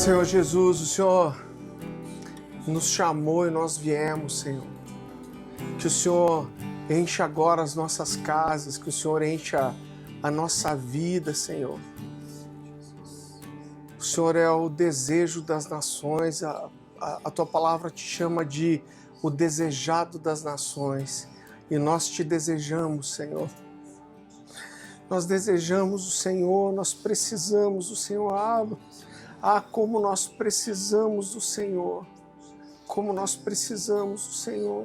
Senhor Jesus, o Senhor nos chamou e nós viemos, Senhor. Que o Senhor encha agora as nossas casas, que o Senhor encha a nossa vida, Senhor. O Senhor é o desejo das nações, a Tua palavra te chama de o desejado das nações. E nós te desejamos, Senhor. Nós desejamos o Senhor, nós precisamos do Senhor. Como nós precisamos do Senhor. Como nós precisamos do Senhor.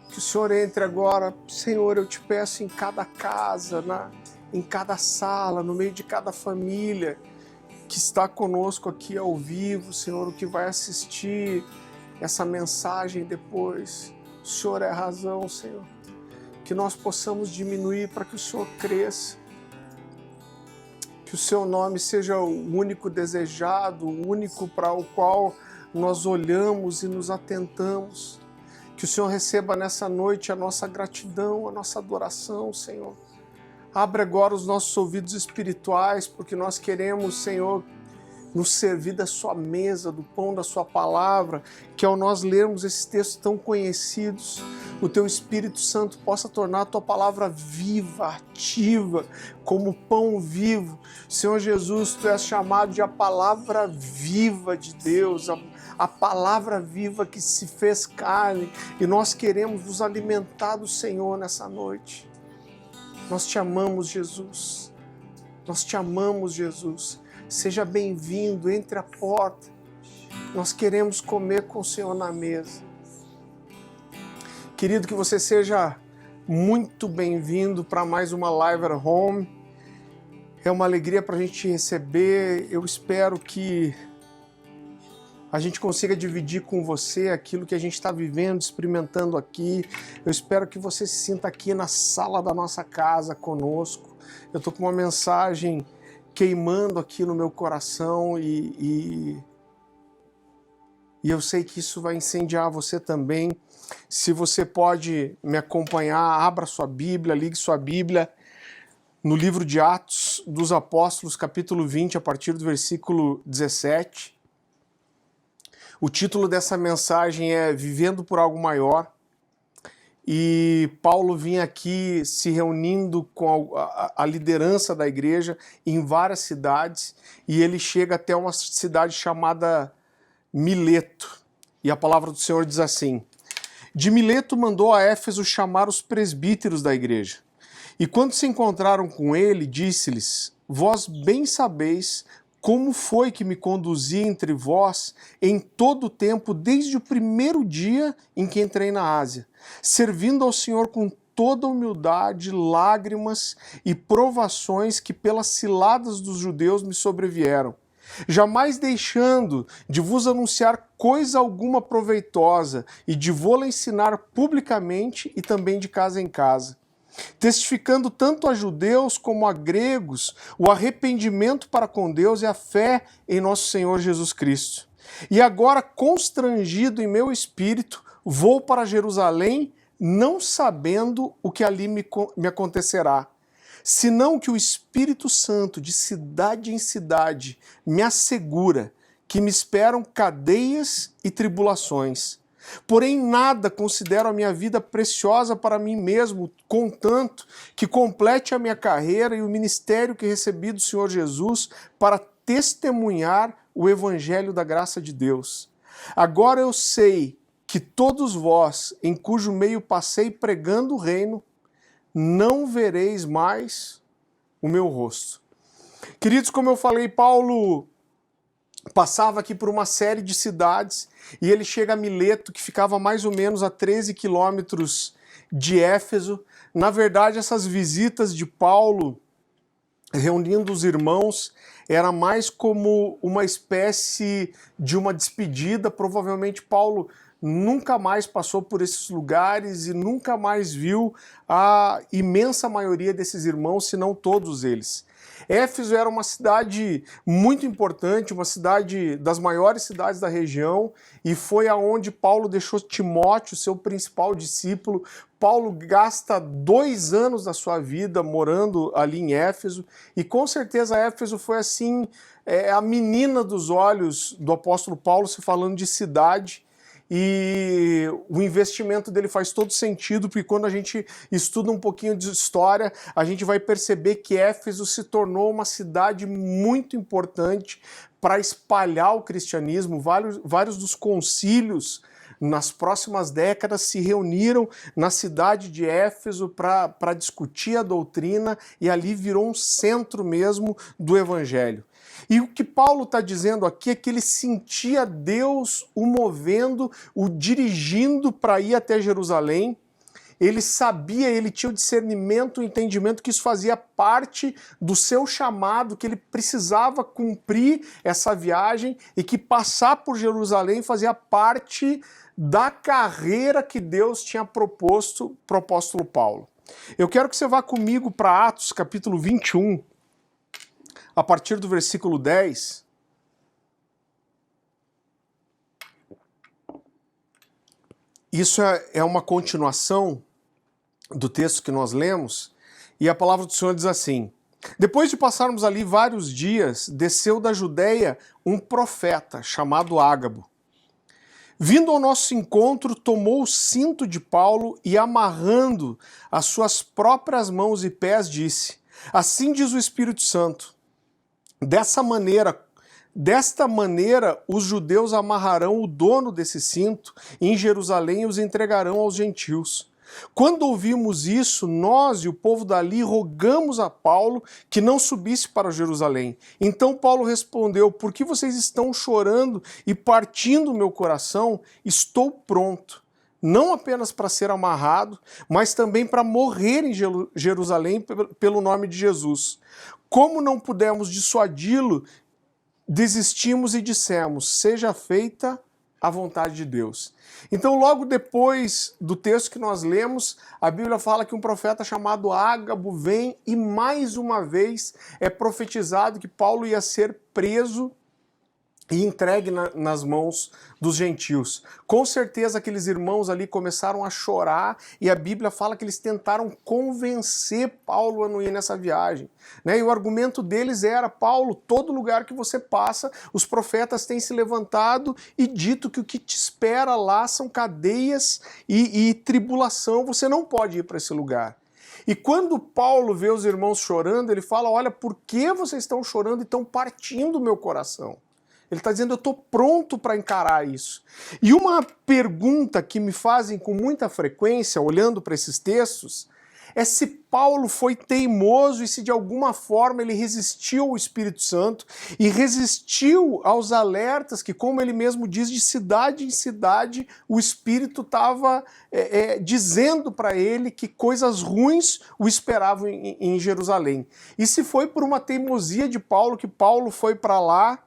Que o Senhor entre agora, Senhor, eu te peço em cada casa, em cada sala, no meio de cada família que está conosco aqui ao vivo, Senhor, o que vai assistir essa mensagem depois. O Senhor é a razão, Senhor. Que nós possamos diminuir para que o Senhor cresça. Que o Seu nome seja o único desejado, o único para o qual nós olhamos e nos atentamos. Que o Senhor receba nessa noite a nossa gratidão, a nossa adoração, Senhor. Abre agora os nossos ouvidos espirituais, porque nós queremos, Senhor, nos servir da Sua mesa, do pão da Sua palavra, que ao nós lermos esses textos tão conhecidos, o Teu Espírito Santo possa tornar a Tua palavra viva, ativa, como pão vivo. Senhor Jesus, Tu és chamado de a palavra viva de Deus, a palavra viva que se fez carne, e nós queremos nos alimentar do Senhor nessa noite. Nós te amamos, Jesus. Nós te amamos, Jesus. Seja bem-vindo, entre a porta. Nós queremos comer com o Senhor na mesa. Querido, que você seja muito bem-vindo para mais uma Live at Home. É uma alegria para a gente te receber. Eu espero que a gente consiga dividir com você aquilo que a gente está vivendo, experimentando aqui. Eu espero que você se sinta aqui na sala da nossa casa conosco. Eu estou com uma mensagem queimando aqui no meu coração e eu sei que isso vai incendiar você também. Se você pode me acompanhar, abra sua Bíblia, ligue sua Bíblia no livro de Atos dos Apóstolos, capítulo 20, a partir do versículo 17. O título dessa mensagem é Vivendo por Algo Maior. E Paulo vinha aqui se reunindo com a liderança da igreja em várias cidades, e ele chega até uma cidade chamada Mileto. E a palavra do Senhor diz assim: de Mileto mandou a Éfeso chamar os presbíteros da igreja. E quando se encontraram com ele, disse-lhes: vós bem sabeis como foi que me conduzi entre vós em todo o tempo, desde o primeiro dia em que entrei na Ásia, servindo ao Senhor com toda humildade, lágrimas e provações que pelas ciladas dos judeus me sobrevieram, jamais deixando de vos anunciar coisa alguma proveitosa e de vô-la ensinar publicamente e também de casa em casa, testificando tanto a judeus como a gregos o arrependimento para com Deus e a fé em nosso Senhor Jesus Cristo. E agora, constrangido em meu espírito, vou para Jerusalém, não sabendo o que ali me acontecerá, senão que o Espírito Santo, de cidade em cidade, me assegura que me esperam cadeias e tribulações. Porém, nada considero a minha vida preciosa para mim mesmo, contanto que complete a minha carreira e o ministério que recebi do Senhor Jesus para testemunhar o evangelho da graça de Deus. Agora eu sei que todos vós, em cujo meio passei pregando o reino, não vereis mais o meu rosto. Queridos, como eu falei, Paulo passava aqui por uma série de cidades e ele chega a Mileto, que ficava mais ou menos a 13 quilômetros de Éfeso. Na verdade, essas visitas de Paulo, reunindo os irmãos, era mais como uma espécie de uma despedida. Provavelmente Paulo nunca mais passou por esses lugares e nunca mais viu a imensa maioria desses irmãos, se não todos eles. Éfeso era uma cidade muito importante, uma cidade das maiores cidades da região, e foi aonde Paulo deixou Timóteo, seu principal discípulo. Paulo gasta 2 anos da sua vida morando ali em Éfeso, e com certeza Éfeso foi assim, a menina dos olhos do apóstolo Paulo, se falando de cidade. E o investimento dele faz todo sentido, porque quando a gente estuda um pouquinho de história, a gente vai perceber que Éfeso se tornou uma cidade muito importante para espalhar o cristianismo. Vários dos concílios nas próximas décadas se reuniram na cidade de Éfeso para discutir a doutrina, e ali virou um centro mesmo do evangelho. E o que Paulo está dizendo aqui é que ele sentia Deus o movendo, o dirigindo para ir até Jerusalém. Ele sabia, ele tinha o discernimento, o entendimento que isso fazia parte do seu chamado, que ele precisava cumprir essa viagem e que passar por Jerusalém fazia parte da carreira que Deus tinha proposto para o apóstolo Paulo. Eu quero que você vá comigo para Atos capítulo 21, a partir do versículo 10. Isso é uma continuação do texto que nós lemos, e a palavra do Senhor diz assim: depois de passarmos ali vários dias, desceu da Judéia um profeta chamado Ágabo. Vindo ao nosso encontro, tomou o cinto de Paulo e, amarrando as suas próprias mãos e pés, disse: assim diz o Espírito Santo, desta maneira os judeus amarrarão o dono desse cinto em Jerusalém e os entregarão aos gentios. Quando ouvimos isso, nós e o povo dali rogamos a Paulo que não subisse para Jerusalém. Então Paulo respondeu: por que vocês estão chorando e partindo o meu coração? Estou pronto, não apenas para ser amarrado, mas também para morrer em Jerusalém pelo nome de Jesus. Como não pudemos dissuadi-lo, desistimos e dissemos: seja feita a vontade de Deus. Então, logo depois do texto que nós lemos, a Bíblia fala que um profeta chamado Ágabo vem e mais uma vez é profetizado que Paulo ia ser preso e entregue nas mãos dos gentios. Com certeza aqueles irmãos ali começaram a chorar, e a Bíblia fala que eles tentaram convencer Paulo a não ir nessa viagem, né? E o argumento deles era: Paulo, todo lugar que você passa, os profetas têm se levantado e dito que o que te espera lá são cadeias e tribulação, você não pode ir para esse lugar. E quando Paulo vê os irmãos chorando, ele fala: olha, por que vocês estão chorando e estão partindo o meu coração? Ele está dizendo: eu estou pronto para encarar isso. E uma pergunta que me fazem com muita frequência, olhando para esses textos, é se Paulo foi teimoso e se de alguma forma ele resistiu ao Espírito Santo e resistiu aos alertas que, como ele mesmo diz, de cidade em cidade o Espírito estava dizendo para ele que coisas ruins o esperavam em Jerusalém. E se foi por uma teimosia de Paulo que Paulo foi para lá,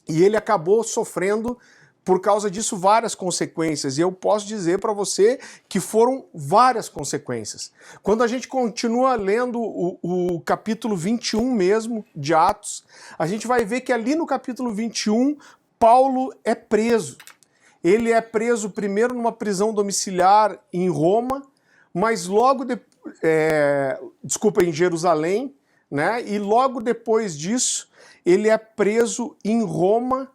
e ele acabou sofrendo, por causa disso, várias consequências. E eu posso dizer para você que foram várias consequências. Quando a gente continua lendo o capítulo 21 mesmo, de Atos, a gente vai ver que ali no capítulo 21, Paulo é preso. Ele é preso primeiro numa prisão domiciliar em Roma, mas logo em Jerusalém, né? E logo depois disso, ele é preso em Roma,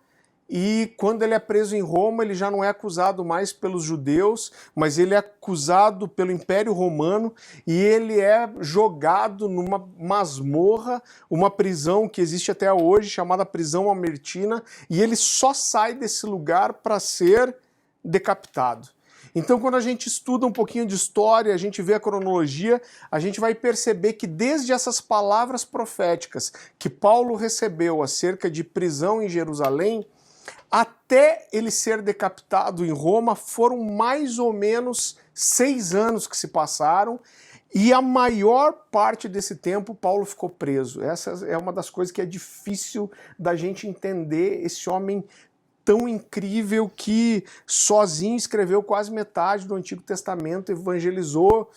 e quando ele é preso em Roma, ele já não é acusado mais pelos judeus, mas ele é acusado pelo Império Romano, e ele é jogado numa masmorra, uma prisão que existe até hoje, chamada prisão Mamertina, e ele só sai desse lugar para ser decapitado. Então, quando a gente estuda um pouquinho de história, a gente vê a cronologia, a gente vai perceber que desde essas palavras proféticas que Paulo recebeu acerca de prisão em Jerusalém, até ele ser decapitado em Roma, foram mais ou menos 6 anos que se passaram, e a maior parte desse tempo Paulo ficou preso. Essa é uma das coisas que é difícil da gente entender. Esse homem tão incrível que sozinho escreveu quase metade do Antigo Testamento, evangelizou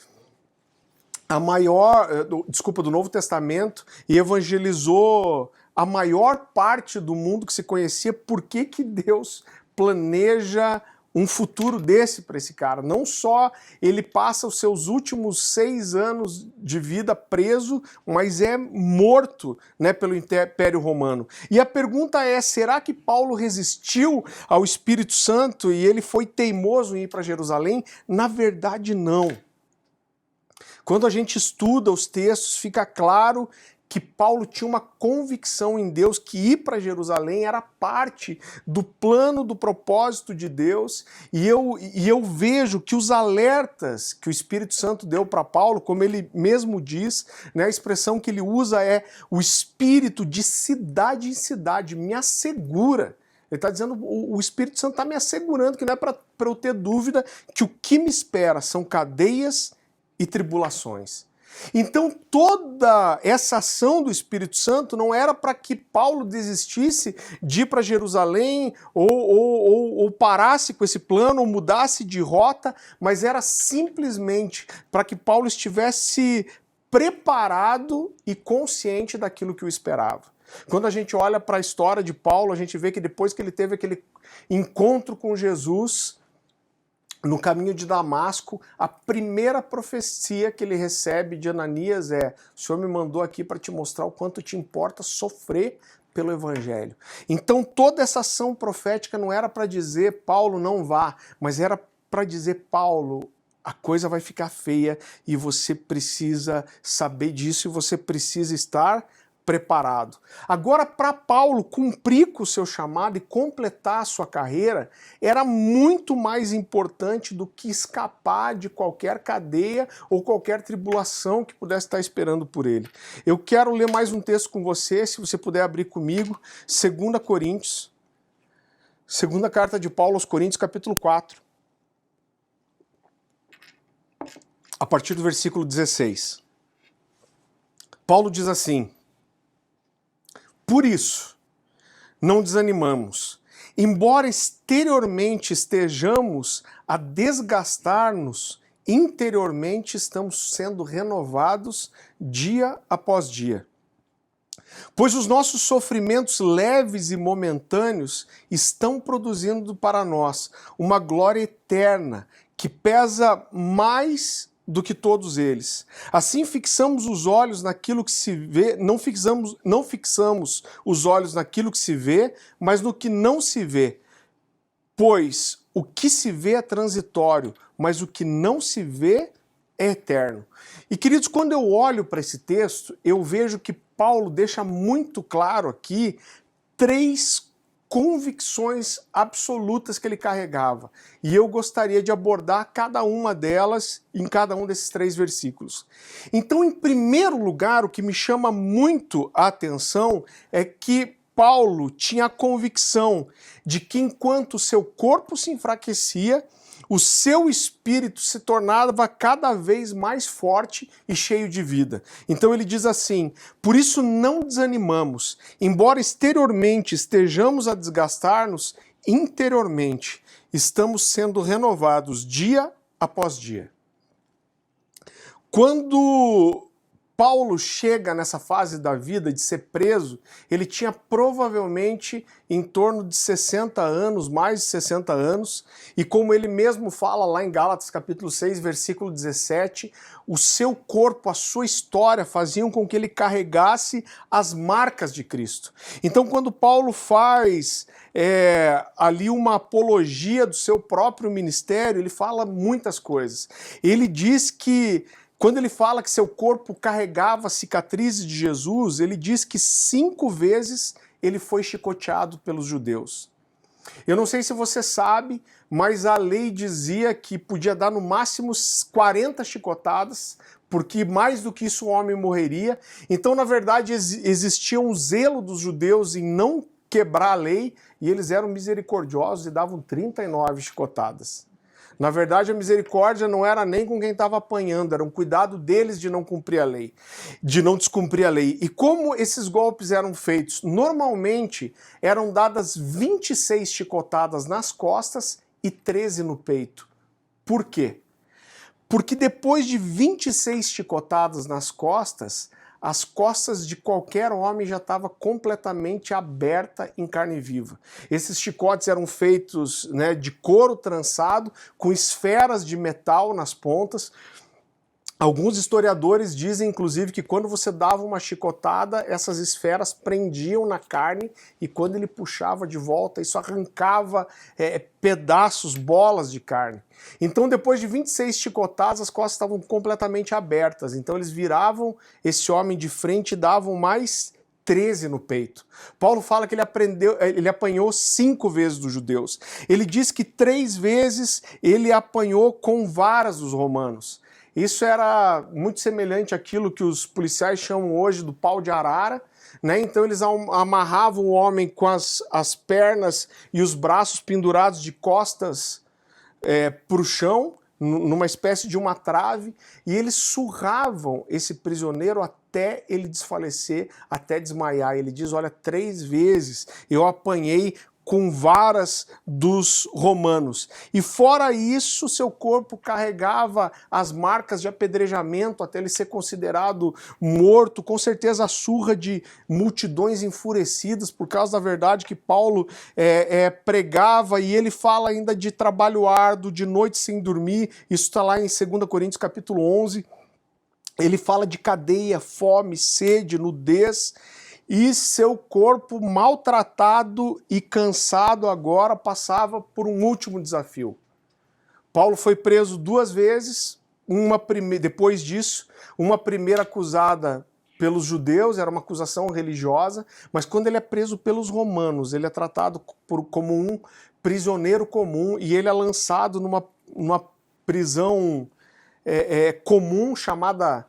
do Novo Testamento e evangelizou a maior parte do mundo que se conhecia. Por que que Deus planeja um futuro desse para esse cara? Não só ele passa os seus últimos 6 anos de vida preso, mas é morto, né, pelo Império Romano. E a pergunta é, será que Paulo resistiu ao Espírito Santo e ele foi teimoso em ir para Jerusalém? Na verdade, não. Quando a gente estuda os textos, fica claro que Paulo tinha uma convicção em Deus que ir para Jerusalém era parte do plano, do propósito de Deus, e eu vejo que os alertas que o Espírito Santo deu para Paulo, como ele mesmo diz, né, a expressão que ele usa é o Espírito de cidade em cidade me assegura. Ele está dizendo, o Espírito Santo está me assegurando que não é para eu ter dúvida que o que me espera são cadeias e tribulações. Então toda essa ação do Espírito Santo não era para que Paulo desistisse de ir para Jerusalém ou parasse com esse plano ou mudasse de rota, mas era simplesmente para que Paulo estivesse preparado e consciente daquilo que o esperava. Quando a gente olha para a história de Paulo, a gente vê que depois que ele teve aquele encontro com Jesus no caminho de Damasco, a primeira profecia que ele recebe de Ananias é: o Senhor me mandou aqui para te mostrar o quanto te importa sofrer pelo Evangelho. Então toda essa ação profética não era para dizer Paulo não vá, mas era para dizer Paulo, a coisa vai ficar feia e você precisa saber disso e você precisa estar preparado. Agora, para Paulo cumprir com o seu chamado e completar a sua carreira, era muito mais importante do que escapar de qualquer cadeia ou qualquer tribulação que pudesse estar esperando por ele. Eu quero ler mais um texto com você, se você puder abrir comigo, 2 Coríntios, segunda carta de Paulo aos Coríntios, capítulo 4, a partir do versículo 16. Paulo diz assim: por isso, não desanimamos. Embora exteriormente estejamos a desgastar-nos, interiormente estamos sendo renovados dia após dia. Pois os nossos sofrimentos leves e momentâneos estão produzindo para nós uma glória eterna que pesa mais do que todos eles. Assim fixamos os olhos naquilo que se vê, não fixamos os olhos naquilo que se vê, mas no que não se vê. Pois o que se vê é transitório, mas o que não se vê é eterno. E queridos, quando eu olho para esse texto, eu vejo que Paulo deixa muito claro aqui 3 convicções absolutas que ele carregava. E eu gostaria de abordar cada uma delas em cada um desses 3 versículos. Então, em primeiro lugar, o que me chama muito a atenção é que Paulo tinha a convicção de que enquanto o seu corpo se enfraquecia, o seu espírito se tornava cada vez mais forte e cheio de vida. Então ele diz assim: por isso não desanimamos, embora exteriormente estejamos a desgastar-nos, interiormente estamos sendo renovados dia após dia. Quando Paulo chega nessa fase da vida de ser preso, ele tinha provavelmente em torno de 60 anos, mais de 60 anos, e como ele mesmo fala lá em Gálatas capítulo 6, versículo 17, o seu corpo, a sua história faziam com que ele carregasse as marcas de Cristo. Então quando Paulo faz ali uma apologia do seu próprio ministério, ele fala muitas coisas. Ele diz que quando ele fala que seu corpo carregava cicatrizes de Jesus, ele diz que 5 vezes ele foi chicoteado pelos judeus. Eu não sei se você sabe, mas a lei dizia que podia dar no máximo 40 chicotadas, porque mais do que isso o homem morreria. Então, na verdade, existia um zelo dos judeus em não quebrar a lei, e eles eram misericordiosos e davam 39 chicotadas. Na verdade, a misericórdia não era nem com quem estava apanhando, era um cuidado deles de não cumprir a lei, de não descumprir a lei. E como esses golpes eram feitos? Normalmente eram dadas 26 chicotadas nas costas e 13 no peito. Por quê? Porque depois de 26 chicotadas nas costas, as costas de qualquer homem já estavam completamente aberta em carne viva. Esses chicotes eram feitos, né, de couro trançado, com esferas de metal nas pontas. Alguns historiadores dizem, inclusive, que quando você dava uma chicotada, essas esferas prendiam na carne e quando ele puxava de volta, isso arrancava pedaços, bolas de carne. Então, depois de 26 chicotadas, as costas estavam completamente abertas. Então, eles viravam esse homem de frente e davam mais 13 no peito. Paulo fala que ele apanhou 5 vezes dos judeus. Ele diz que 3 vezes ele apanhou com varas dos romanos. Isso era muito semelhante àquilo que os policiais chamam hoje do pau de arara, né? Então eles amarravam o homem com as pernas e os braços pendurados de costas para o chão, numa espécie de uma trave, e eles surravam esse prisioneiro até ele desfalecer, até desmaiar. Ele diz, olha, 3 vezes eu apanhei com varas dos romanos. E fora isso, seu corpo carregava as marcas de apedrejamento até ele ser considerado morto, com certeza a surra de multidões enfurecidas por causa da verdade que Paulo pregava, e ele fala ainda de trabalho árduo, de noite sem dormir, isso está lá em 2 Coríntios capítulo 11, ele fala de cadeia, fome, sede, nudez, e seu corpo maltratado e cansado agora passava por um último desafio. Paulo foi preso 2 vezes, depois disso, uma primeira acusada pelos judeus, era uma acusação religiosa, mas quando ele é preso pelos romanos, ele é tratado como um prisioneiro comum e ele é lançado numa prisão comum chamada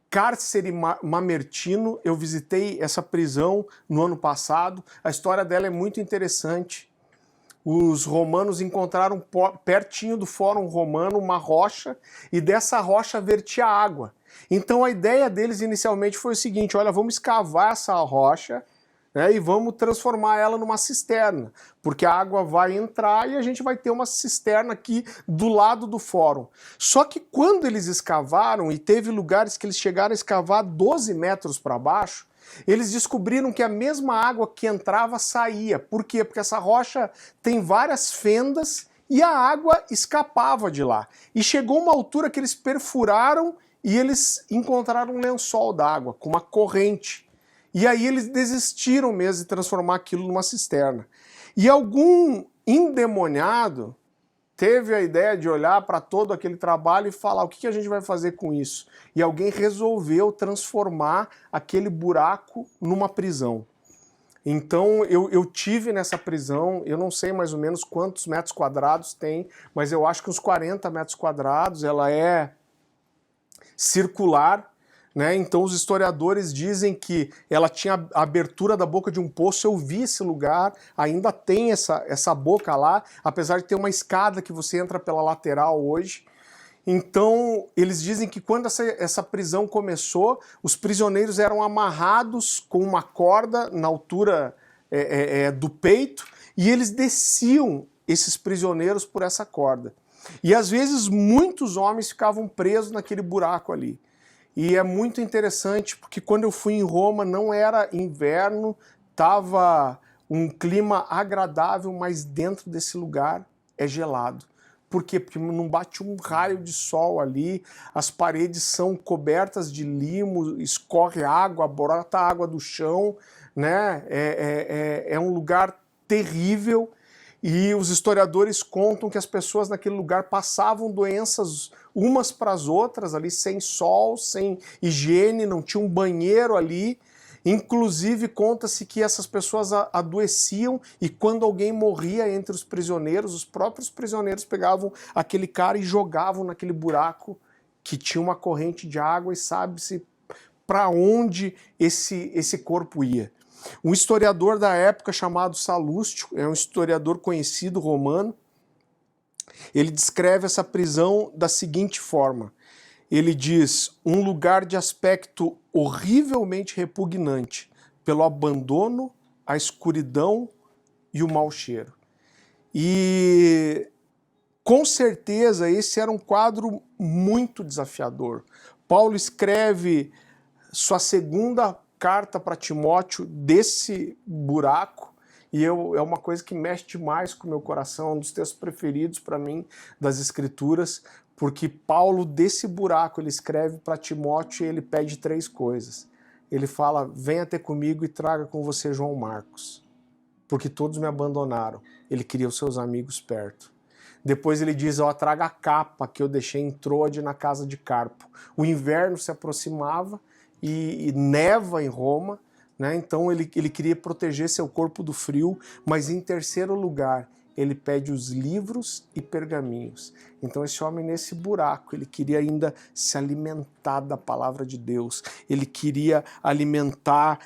Cárcere Mamertino. Eu visitei essa prisão no ano passado, a história dela é muito interessante. Os romanos encontraram pertinho do Fórum Romano uma rocha e dessa rocha vertia água. Então a ideia deles inicialmente foi o seguinte, olha, vamos escavar essa rocha, né, e vamos transformar ela numa cisterna, porque a água vai entrar e a gente vai ter uma cisterna aqui do lado do fórum. Só que quando eles escavaram, e teve lugares que eles chegaram a escavar 12 metros para baixo, eles descobriram que a mesma água que entrava saía. Por quê? Porque essa rocha tem várias fendas e a água escapava de lá. E chegou uma altura que eles perfuraram e eles encontraram um lençol d'água com uma corrente. E aí eles desistiram mesmo de transformar aquilo numa cisterna. E algum endemoniado teve a ideia de olhar para todo aquele trabalho e falar, o que a gente vai fazer com isso? E alguém resolveu transformar aquele buraco numa prisão. Então eu tive nessa prisão, eu não sei mais ou menos quantos metros quadrados tem, mas eu acho que uns 40 metros quadrados, ela é circular, né? Então os historiadores dizem que ela tinha a abertura da boca de um poço. Eu vi esse lugar, ainda tem essa boca lá, apesar de ter uma escada que você entra pela lateral hoje. Então eles dizem que quando essa prisão começou, os prisioneiros eram amarrados com uma corda na altura do peito e eles desciam esses prisioneiros por essa corda. E às vezes muitos homens ficavam presos naquele buraco ali. E é muito interessante porque quando eu fui em Roma não era inverno, estava um clima agradável, mas dentro desse lugar é gelado. Por quê? Porque não bate um raio de sol ali, as paredes são cobertas de limo, escorre água, brota água do chão, né? É um lugar terrível. E os historiadores contam que as pessoas naquele lugar passavam doenças umas para as outras ali, sem sol, sem higiene, não tinha um banheiro ali. Inclusive conta-se que essas pessoas adoeciam e quando alguém morria entre os prisioneiros, os próprios prisioneiros pegavam aquele cara e jogavam naquele buraco que tinha uma corrente de água e sabe-se para onde esse corpo ia. Um historiador da época chamado Salustio, é um historiador conhecido romano, Ele descreve essa prisão da seguinte forma. Ele diz, um lugar de aspecto horrivelmente repugnante, pelo abandono, a escuridão e o mau cheiro. E com certeza esse era um quadro muito desafiador. Paulo escreve sua segunda carta para Timóteo desse buraco, e é uma coisa que mexe demais com o meu coração, um dos textos preferidos para mim das Escrituras, porque Paulo, desse buraco, ele escreve para Timóteo e ele pede 3 coisas. Ele fala, venha ter comigo e traga com você João Marcos, porque todos me abandonaram. Ele queria os seus amigos perto. Depois ele diz, ó, traga a capa que eu deixei em Troade na casa de Carpo. O inverno se aproximava e neva em Roma, né? Então ele queria proteger seu corpo do frio, mas em terceiro lugar, ele pede os livros e pergaminhos. Então esse homem nesse buraco, ele queria ainda se alimentar da palavra de Deus, ele queria alimentar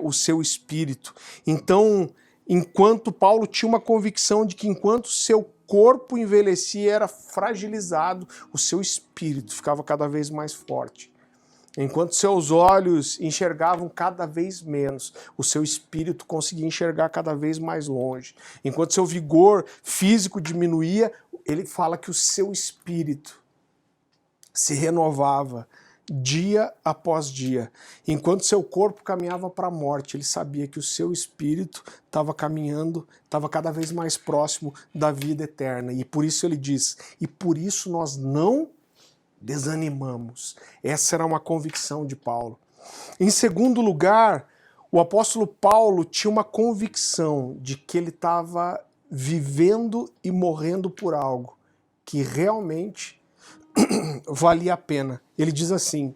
o seu espírito. Então, enquanto Paulo tinha uma convicção de que enquanto seu corpo envelhecia, era fragilizado, o seu espírito ficava cada vez mais forte. Enquanto seus olhos enxergavam cada vez menos, o seu espírito conseguia enxergar cada vez mais longe. Enquanto seu vigor físico diminuía, ele fala que o seu espírito se renovava dia após dia. Enquanto seu corpo caminhava para a morte, ele sabia que o seu espírito estava caminhando, estava cada vez mais próximo da vida eterna. E por isso ele diz, e por isso nós não desanimamos. Essa era uma convicção de Paulo. Em segundo lugar, o apóstolo Paulo tinha uma convicção de que ele estava vivendo e morrendo por algo que realmente valia a pena. Ele diz assim,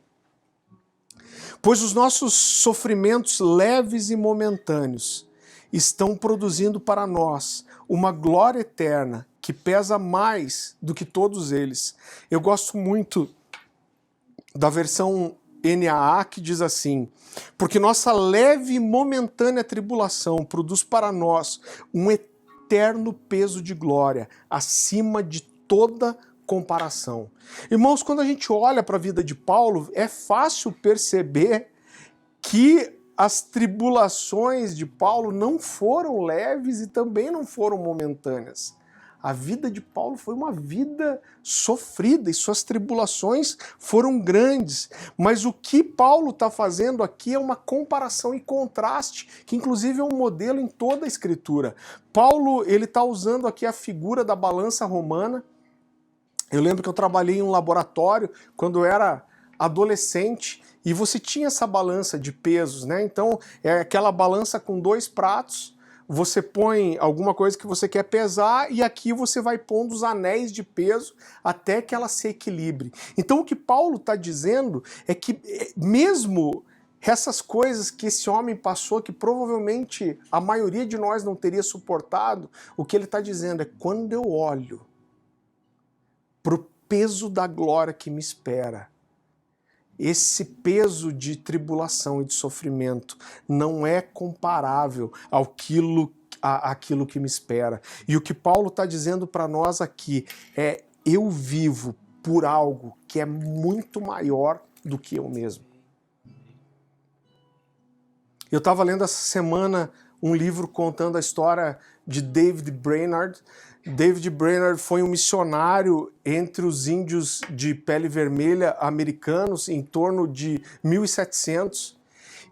pois os nossos sofrimentos leves e momentâneos estão produzindo para nós uma glória eterna que pesa mais do que todos eles. Eu gosto muito da versão NAA que diz assim, porque nossa leve e momentânea tribulação produz para nós um eterno peso de glória acima de toda comparação. Irmãos, quando a gente olha para a vida de Paulo, é fácil perceber que as tribulações de Paulo não foram leves e também não foram momentâneas. A vida de Paulo foi uma vida sofrida e suas tribulações foram grandes. Mas o que Paulo está fazendo aqui é uma comparação e contraste, que inclusive é um modelo em toda a Escritura. Paulo ele está usando aqui a figura da balança romana. Eu lembro que eu trabalhei em um laboratório quando eu era adolescente e você tinha essa balança de pesos, né? Então é aquela balança com 2 pratos, você põe alguma coisa que você quer pesar e aqui você vai pondo os anéis de peso até que ela se equilibre. Então o que Paulo está dizendo é que mesmo essas coisas que esse homem passou, que provavelmente a maioria de nós não teria suportado, o que ele está dizendo é quando eu olho para o peso da glória que me espera, esse peso de tribulação e de sofrimento não é comparável àquilo que me espera. E o que Paulo está dizendo para nós aqui é, eu vivo por algo que é muito maior do que eu mesmo. Eu estava lendo essa semana um livro contando a história de David Brainerd. David Brainerd foi um missionário entre os índios de pele vermelha americanos em torno de 1700.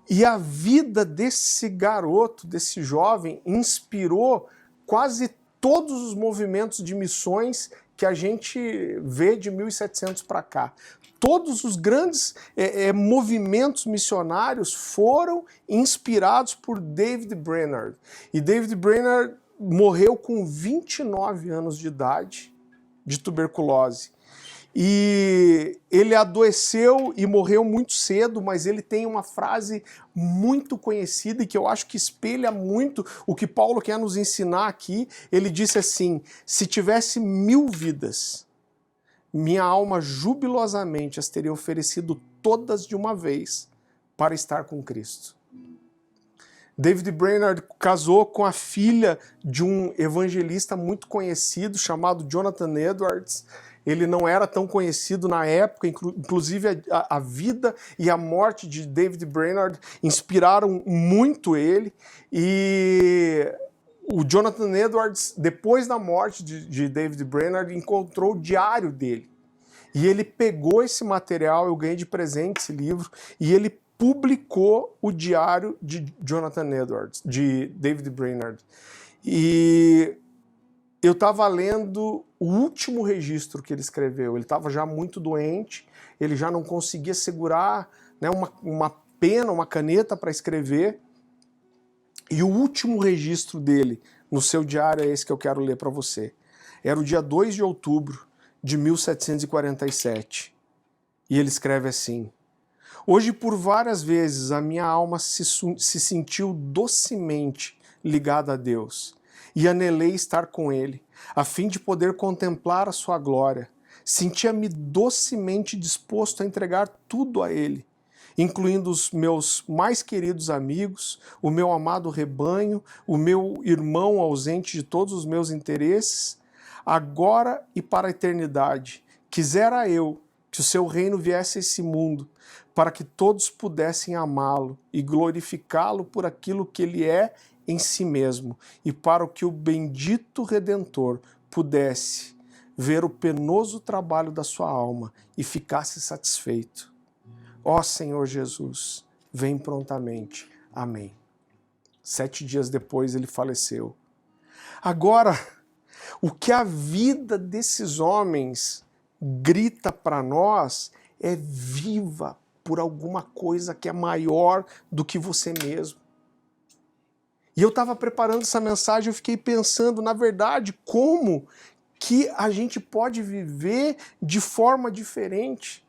E a vida desse garoto, desse jovem, inspirou quase todos os movimentos de missões que a gente vê de 1700 para cá. Todos os grandes movimentos missionários foram inspirados por David Brainerd. E David Brainerd morreu com 29 anos de idade de tuberculose. E ele adoeceu e morreu muito cedo, mas ele tem uma frase muito conhecida e que eu acho que espelha muito o que Paulo quer nos ensinar aqui. Ele disse assim, se tivesse 1000 vidas, minha alma jubilosamente as teria oferecido todas de uma vez para estar com Cristo. David Brainerd casou com a filha de um evangelista muito conhecido chamado Jonathan Edwards. Ele não era tão conhecido na época, inclusive a vida e a morte de David Brainerd inspiraram muito ele. E o Jonathan Edwards, depois da morte de David Brainerd, encontrou o diário dele. E ele pegou esse material, eu ganhei de presente esse livro, e ele publicou o diário de Jonathan Edwards, de David Brainerd. E eu estava lendo o último registro que ele escreveu. Ele estava já muito doente, ele já não conseguia segurar, né, uma pena, uma caneta para escrever. E o último registro dele no seu diário é esse que eu quero ler para você. Era o dia 2 de outubro de 1747. E ele escreve assim: hoje, por várias vezes, a minha alma se sentiu docemente ligada a Deus e anelei estar com Ele, a fim de poder contemplar a sua glória. Sentia-me docemente disposto a entregar tudo a Ele, incluindo os meus mais queridos amigos, o meu amado rebanho, o meu irmão ausente de todos os meus interesses, agora e para a eternidade. Quisera eu que o seu reino viesse a esse mundo, para que todos pudessem amá-lo e glorificá-lo por aquilo que ele é em si mesmo, e para que o bendito Redentor pudesse ver o penoso trabalho da sua alma e ficasse satisfeito. Ó Senhor Jesus, vem prontamente. Amém. 7 dias depois ele faleceu. Agora, o que a vida desses homens grita para nós é: viva por alguma coisa que é maior do que você mesmo. E eu estava preparando essa mensagem, eu fiquei pensando, na verdade, como que a gente pode viver de forma diferente.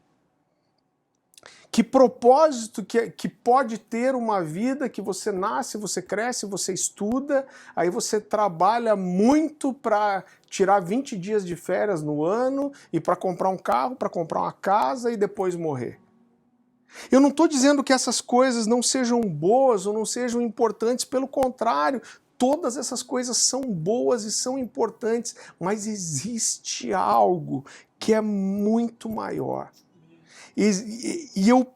Que propósito que pode ter uma vida que você nasce, você cresce, você estuda, aí você trabalha muito para tirar 20 dias de férias no ano e para comprar um carro, para comprar uma casa e depois morrer. Eu não estou dizendo que essas coisas não sejam boas ou não sejam importantes, pelo contrário, todas essas coisas são boas e são importantes, mas existe algo que é muito maior. E eu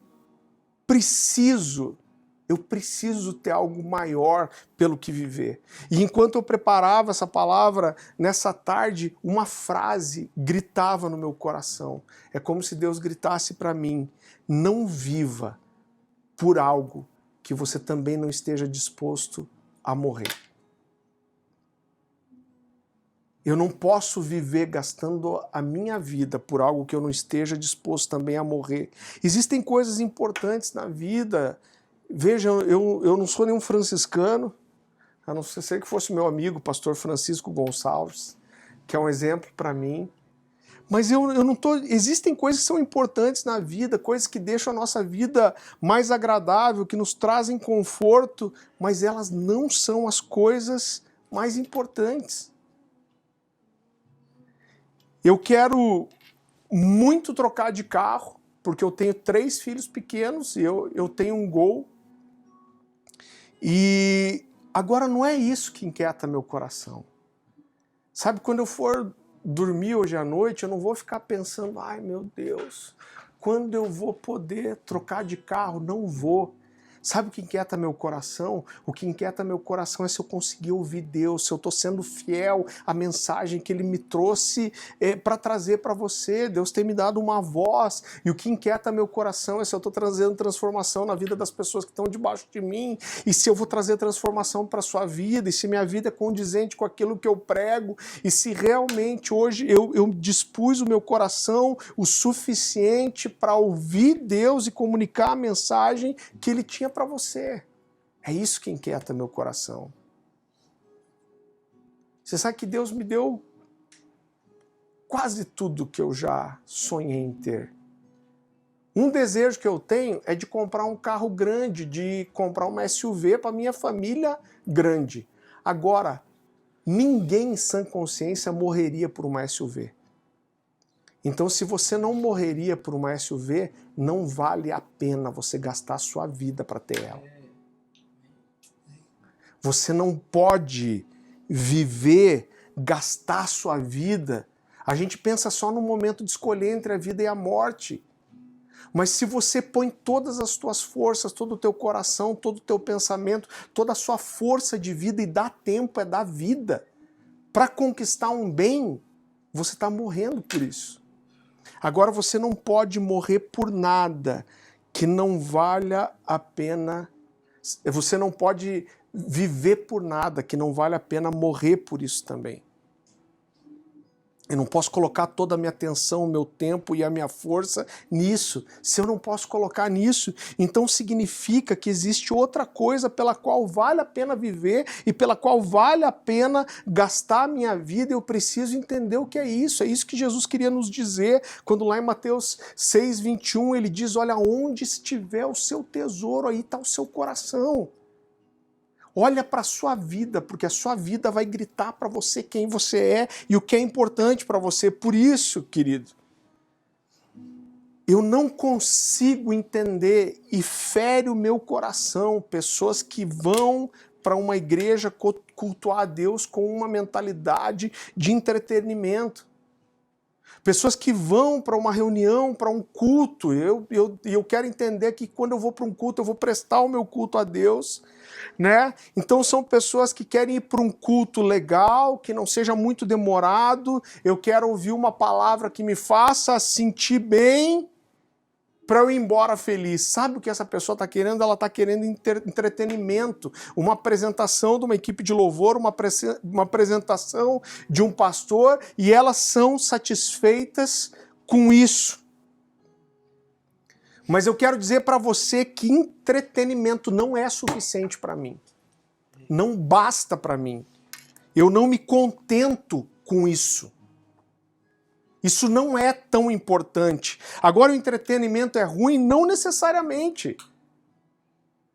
preciso ter algo maior pelo que viver. E enquanto eu preparava essa palavra, nessa tarde, uma frase gritava no meu coração. É como se Deus gritasse para mim: não viva por algo que você também não esteja disposto a morrer. Eu não posso viver gastando a minha vida por algo que eu não esteja disposto também a morrer. Existem coisas importantes na vida. Vejam, eu não sou nenhum franciscano, a não ser que fosse meu amigo, pastor Francisco Gonçalves, que é um exemplo para mim. Mas eu não tô. Existem coisas que são importantes na vida, coisas que deixam a nossa vida mais agradável, que nos trazem conforto, mas elas não são as coisas mais importantes. Eu quero muito trocar de carro, porque eu tenho 3 filhos pequenos e eu tenho um Gol. E agora não é isso que inquieta meu coração. Sabe, quando eu for dormir hoje à noite, eu não vou ficar pensando: ai meu Deus, quando eu vou poder trocar de carro? Não vou. Sabe o que inquieta meu coração? O que inquieta meu coração é se eu conseguir ouvir Deus, se eu estou sendo fiel à mensagem que Ele me trouxe para trazer para você. Deus tem me dado uma voz, e o que inquieta meu coração é se eu estou trazendo transformação na vida das pessoas que estão debaixo de mim, e se eu vou trazer transformação para a sua vida, e se minha vida é condizente com aquilo que eu prego, e se realmente hoje eu dispus o meu coração o suficiente para ouvir Deus e comunicar a mensagem que Ele tinha para você. É isso que inquieta meu coração. Você sabe que Deus me deu quase tudo que eu já sonhei em ter. Um desejo que eu tenho é de comprar um carro grande, de comprar uma SUV para minha família grande. Agora, ninguém em sã consciência morreria por uma SUV. Então, se você não morreria por uma SUV, não vale a pena você gastar a sua vida para ter ela. Você não pode viver, gastar sua vida. A gente pensa só no momento de escolher entre a vida e a morte. Mas se você põe todas as tuas forças, todo o teu coração, todo o teu pensamento, toda a sua força de vida e dá tempo, é dar vida, para conquistar um bem, você está morrendo por isso. Agora você não pode morrer por nada que não valha a pena. Você não pode viver por nada que não vale a pena morrer por isso também. Eu não posso colocar toda a minha atenção, o meu tempo e a minha força nisso. Se eu não posso colocar nisso, então significa que existe outra coisa pela qual vale a pena viver e pela qual vale a pena gastar a minha vida. Eu preciso entender o que é isso. É isso que Jesus queria nos dizer quando lá em Mateus 6:21 ele diz, olha, onde estiver o seu tesouro, aí está o seu coração. Olha para a sua vida, porque a sua vida vai gritar para você quem você é e o que é importante para você. Por isso, querido, eu não consigo entender e fere o meu coração pessoas que vão para uma igreja cultuar a Deus com uma mentalidade de entretenimento. Pessoas que vão para uma reunião, para um culto. Eu quero entender que quando eu vou para um culto, eu vou prestar o meu culto a Deus, né? Então são pessoas que querem ir para um culto legal, que não seja muito demorado. Eu quero ouvir uma palavra que me faça sentir bem para eu ir embora feliz. Sabe o que essa pessoa está querendo? Ela está querendo entretenimento, uma apresentação de uma equipe de louvor, uma apresentação de um pastor, e elas são satisfeitas com isso. Mas eu quero dizer para você que entretenimento não é suficiente para mim. Não basta para mim. Eu não me contento com isso. Isso não é tão importante. Agora, o entretenimento é ruim? Não necessariamente.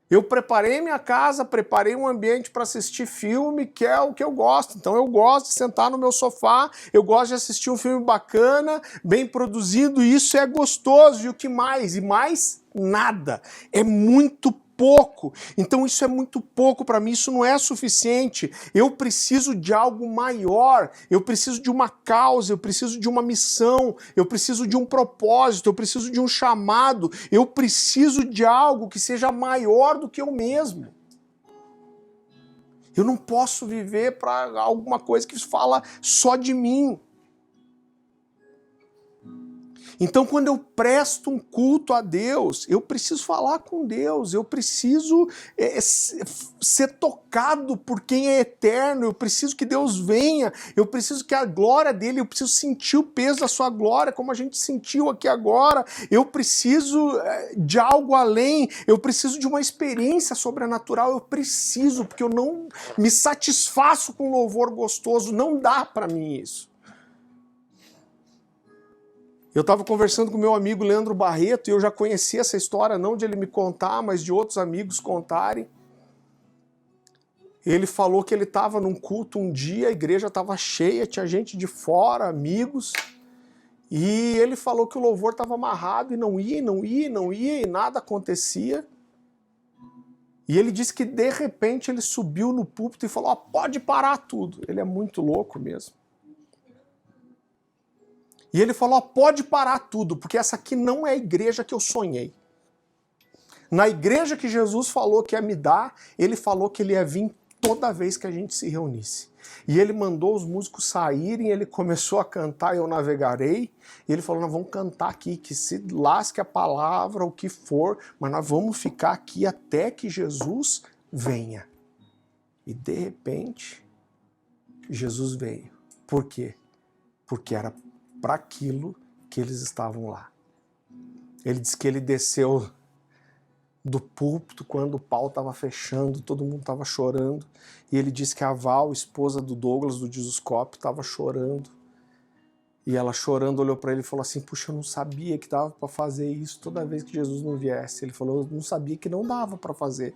Eu preparei minha casa, preparei um ambiente para assistir filme, que é o que eu gosto. Então eu gosto de sentar no meu sofá, eu gosto de assistir um filme bacana, bem produzido, e isso é gostoso. E o que mais? E mais nada. É muito pouco. Então isso é muito pouco para mim, isso não é suficiente. Eu preciso de algo maior, eu preciso de uma causa, eu preciso de uma missão, eu preciso de um propósito, eu preciso de um chamado, eu preciso de algo que seja maior do que eu mesmo. Eu não posso viver para alguma coisa que fala só de mim. Então, quando eu presto um culto a Deus, eu preciso falar com Deus, eu preciso ser tocado por quem é eterno, eu preciso que Deus venha, eu preciso que a glória dele, eu preciso sentir o peso da sua glória, como a gente sentiu aqui agora, eu preciso de algo além, eu preciso de uma experiência sobrenatural, eu preciso, porque eu não me satisfaço com louvor gostoso, não dá para mim isso. Eu estava conversando com meu amigo Leandro Barreto e eu já conhecia essa história, não de ele me contar, mas de outros amigos contarem. Ele falou que ele estava num culto um dia, a igreja estava cheia, tinha gente de fora, amigos, e ele falou que o louvor estava amarrado e não ia, e nada acontecia. E ele disse que de repente ele subiu no púlpito e falou, ó, pode parar tudo. Ele é muito louco mesmo. E ele falou, ó, pode parar tudo, porque essa aqui não é a igreja que eu sonhei. Na igreja que Jesus falou que ia me dar, ele falou que ele ia vir toda vez que a gente se reunisse. E ele mandou os músicos saírem, ele começou a cantar Eu Navegarei, e ele falou, nós vamos cantar aqui, que se lasque a palavra, o que for, mas nós vamos ficar aqui até que Jesus venha. E de repente, Jesus veio. Por quê? Porque era para aquilo que eles estavam lá. Ele disse que ele desceu do púlpito quando o pau estava fechando, todo mundo estava chorando, e ele disse que a Val, esposa do Douglas, do Dizoscópio, estava chorando, e ela chorando olhou para ele e falou assim, puxa, eu não sabia que dava para fazer isso toda vez que Jesus não viesse. Ele falou, eu não sabia que não dava para fazer.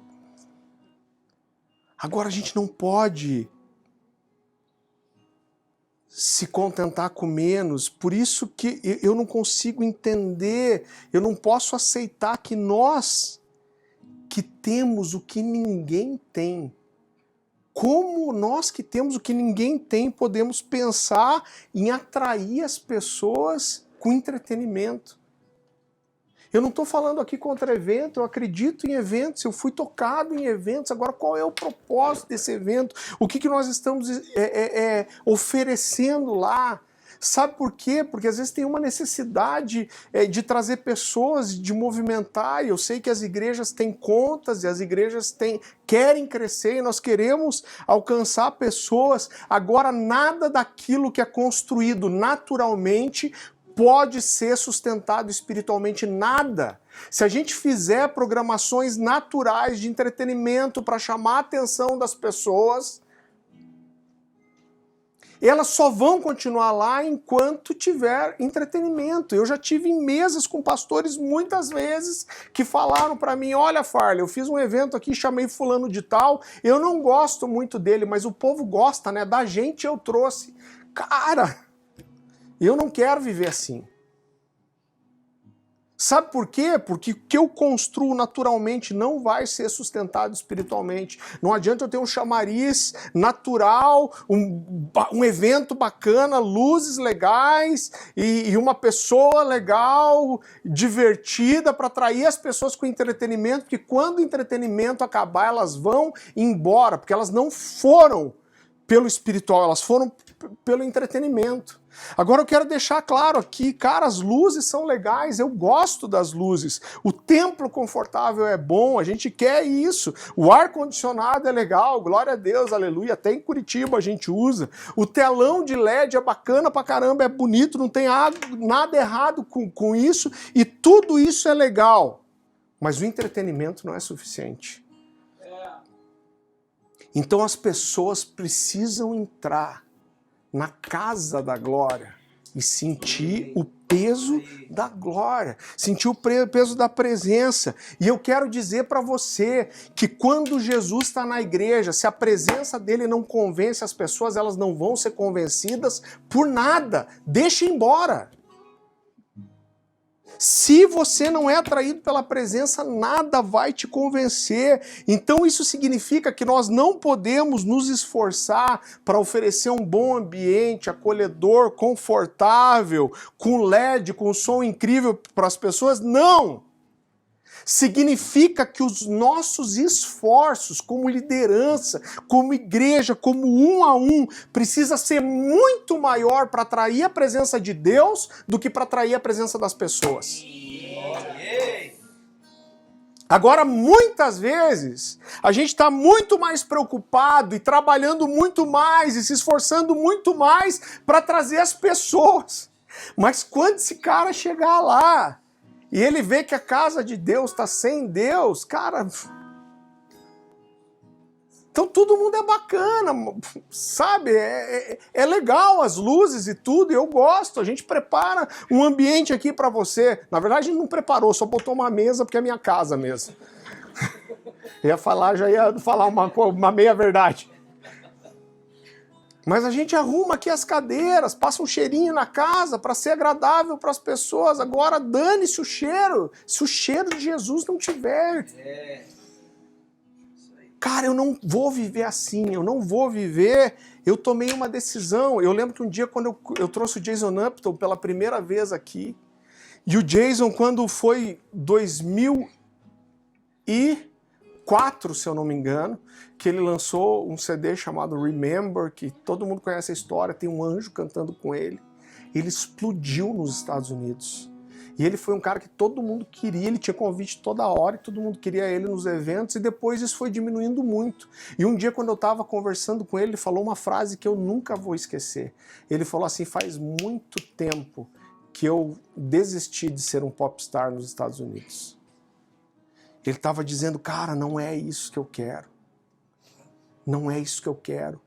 Agora a gente não pode se contentar com menos, por isso que eu não consigo entender, eu não posso aceitar que nós, que temos o que ninguém tem, como nós que temos o que ninguém tem, podemos pensar em atrair as pessoas com entretenimento. Eu não estou falando aqui contra evento, eu acredito em eventos, eu fui tocado em eventos. Agora, qual é o propósito desse evento? O que nós estamos oferecendo lá? Sabe por quê? Porque às vezes tem uma necessidade de trazer pessoas, de movimentar, e eu sei que as igrejas têm contas, e as igrejas querem crescer, e nós queremos alcançar pessoas. Agora, nada daquilo que é construído naturalmente pode ser sustentado espiritualmente, nada. Se a gente fizer programações naturais de entretenimento para chamar a atenção das pessoas, elas só vão continuar lá enquanto tiver entretenimento. Eu já tive em mesas com pastores muitas vezes que falaram para mim: olha, Farley, eu fiz um evento aqui, chamei fulano de tal, eu não gosto muito dele, mas o povo gosta, né? Da gente eu trouxe. Cara, eu não quero viver assim. Sabe por quê? Porque o que eu construo naturalmente não vai ser sustentado espiritualmente. Não adianta eu ter um chamariz natural, um evento bacana, luzes legais e uma pessoa legal, divertida, para atrair as pessoas com entretenimento, porque quando o entretenimento acabar, elas vão embora, porque elas não foram pelo espiritual, elas foram pelo entretenimento. Agora eu quero deixar claro aqui, cara, as luzes são legais, eu gosto das luzes. O templo confortável é bom, a gente quer isso. O ar-condicionado é legal, glória a Deus, aleluia. Até em Curitiba a gente usa. O telão de LED é bacana pra caramba, é bonito, não tem nada errado com isso. E tudo isso é legal. Mas o entretenimento não é suficiente. Então as pessoas precisam entrar na casa da glória e sentir o peso da glória, sentir o peso da presença. E eu quero dizer para você que quando Jesus está na igreja, se a presença dele não convence as pessoas, elas não vão ser convencidas por nada. Deixa embora. Se você não é atraído pela presença, nada vai te convencer. Então isso significa que nós não podemos nos esforçar para oferecer um bom ambiente, acolhedor, confortável, com LED, com som incrível para as pessoas. Não! Significa que os nossos esforços como liderança, como igreja, como um a um, precisa ser muito maior para atrair a presença de Deus do que para atrair a presença das pessoas. Agora, muitas vezes, a gente está muito mais preocupado e trabalhando muito mais e se esforçando muito mais para trazer as pessoas. Mas quando esse cara chegar lá e ele vê que a casa de Deus está sem Deus, cara... Então todo mundo é bacana, sabe? É legal as luzes e tudo, eu gosto. A gente prepara um ambiente aqui para você. Na verdade, a gente não preparou, só botou uma mesa porque é minha casa mesmo. Já ia falar uma meia-verdade. Mas a gente arruma aqui as cadeiras, passa um cheirinho na casa para ser agradável para as pessoas. Agora dane-se o cheiro, se o cheiro de Jesus não tiver. Cara, eu não vou viver assim, eu não vou viver. Eu tomei uma decisão. Eu lembro que um dia quando eu trouxe o Jason Upton pela primeira vez aqui, e o Jason, quando foi 2004, se eu não me engano, que ele lançou um CD chamado Remember, que todo mundo conhece a história, tem um anjo cantando com ele. Ele explodiu nos Estados Unidos. E ele foi um cara que todo mundo queria, ele tinha convite toda hora e todo mundo queria ele nos eventos, e depois isso foi diminuindo muito. E um dia, quando eu estava conversando com ele, ele falou uma frase que eu nunca vou esquecer. Ele falou assim: faz muito tempo que eu desisti de ser um popstar nos Estados Unidos. Ele estava dizendo: cara, não é isso que eu quero. Não é isso que eu quero.